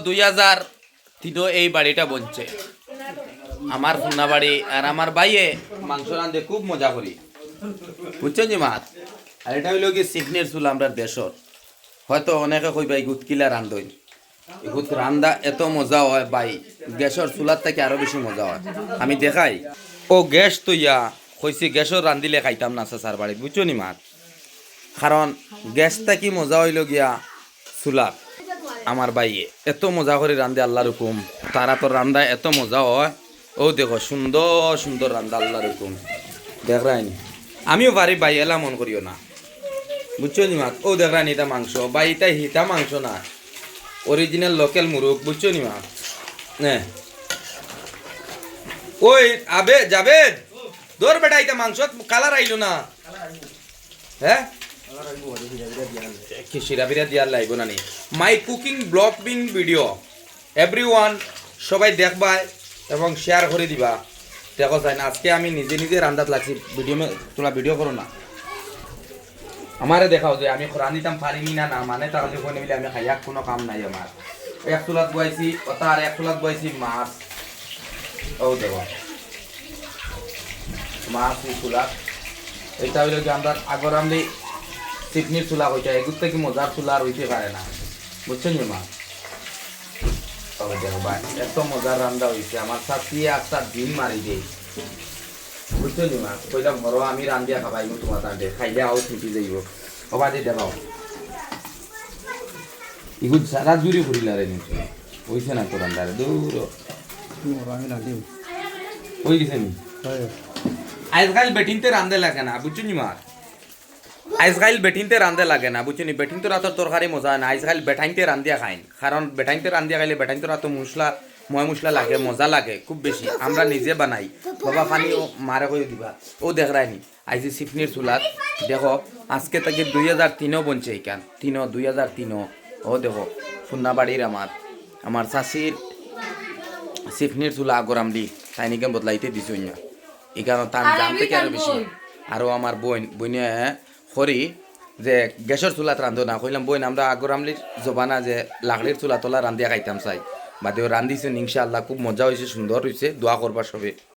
2003 এই বাড়িটা বনছে আমার ফুন্না বাড়ি। আর আমার ভাইয়ে মাংস রান্ধে খুব মজা করি, বুঝছেন জি মাত। আর এটা হইল কি সিগনের চুল আমরা দেশর। হয়তো অনেকে কইবা এই গুতকিলা রান্ধই, এগুত রান্দা এত মজা হয় ভাই, গ্যাসের চুলার থেকে আরো বেশি মজা হয়। আমি দেখাই ও গ্যাস তো ইয়া কইছি গ্যাসর রান্ধিলে খাইতাম না চাচার বাড়ি, বুঝছো নি মাত। কারণ গ্যাসটা কি মজা হইল গিয়া চুলার। আমার ভাইয়ে এত মজা করে রান্ধে আল্লাহর হুকুম, তারা তো রান্দা এত মজা হয়। ও দেখো সুন্দর সুন্দর রান্দা আল্লাহর হুকুম, দেখ রাইনি। আমিও পারি ভাই, এলা মন করিও না, বুঝছো নি মাত। ও দেখ রাইনি এটা মাংস ভাই, এটা হিটা মাংস না, অরিজিনাল লোকাল মুরগ, বুঝছো নি মাত। হ্যাঁ ওই আবে যাবে দৌড় বেটা, এটা মাংস কালার আইলো না। হ্যাঁ খিচিরা বিরা দিয়ার লাগব না নি। My cooking blog being video everyone সবাই দেখবা এবং শেয়ার করে দিবা। দেখো চাই না আজকে আমি নিজে নিজে রান্দাত লাগছি, ভিডিও তোলা ভিডিও করো না, আমারে দেখাও যে আমি রান্ধিতাম পারিনি না না মানে তারা যখন মিলে আমি খাইয়া কোনো কাম নাই আমার। এক চুলাত বয়াইছি ওটা আর এক চুলাত বয়াইছি মাছ। ও দেখো মাছ চুলা, এটা হইল কি আমরা আগর আমি চিকনির চুলা হইতে এগুলো থেকে মজার চুলা আর হইতে পারে না, বুঝছেন মা। তবে দেখো ভাই এত মজার রান্না হয়েছে, আমার সাথে একটা দিন মারি দেই, বুঝছেন মা। কইলাম ঘর আমি রান্ধিয়া খাবাই তোমার তান্ডে খাইলে আও ছুটি যাইব। অবা দিয়ে দেখাও এগুলো সারা জুড়ে ঘুরিলারে নিচে হইছে না তো রান্দারে দূর ওই গেছে নি। আজকাল বেটিনতে রান্ধে লাগে না, বুঝছেন মা। আজকাল বেটিনতে রান্ধে লাগে না, বুঝছেন। বেটিনতে রাতের তরকারি মজা না, আজকাল বেটাইনতে রান্ধিয়া খাইন। কারণ বেটাইনতে রান্ধিয়া খাইলে বেটাইনতে রাত মশলা ময় মশলা লাগে, মজা লাগে খুব বেশি। আমরা নিজে বানাই বাবা পানি ও মারে করে দিবা। ও দেখ রায়নি আইজি সিফনির চুলাত দেখো আজকে থেকে 2003 বনছে এখান 2003। ও দেখো ফুন্নাবাড়ির আমার চাষির সিফনির চুলা আগরামলি তাই নিকে বদলাইতে দিছই না, এই কারণ তার দাম থেকে আরো বেশি। আরও আমার বইনে খরি যে গ্যাসের চুলাত রান্ধো না, কইলাম বইন আমরা আগরামলির জবানা যে লাকড়ির চুলা তোলা রান্ধিয়া খাইতাম চাই, বাদেও রান্ধিছেন ইনশাআল্লাহ খুব মজা হয়েছে, সুন্দর হয়েছে, দোয়া করবা সবে।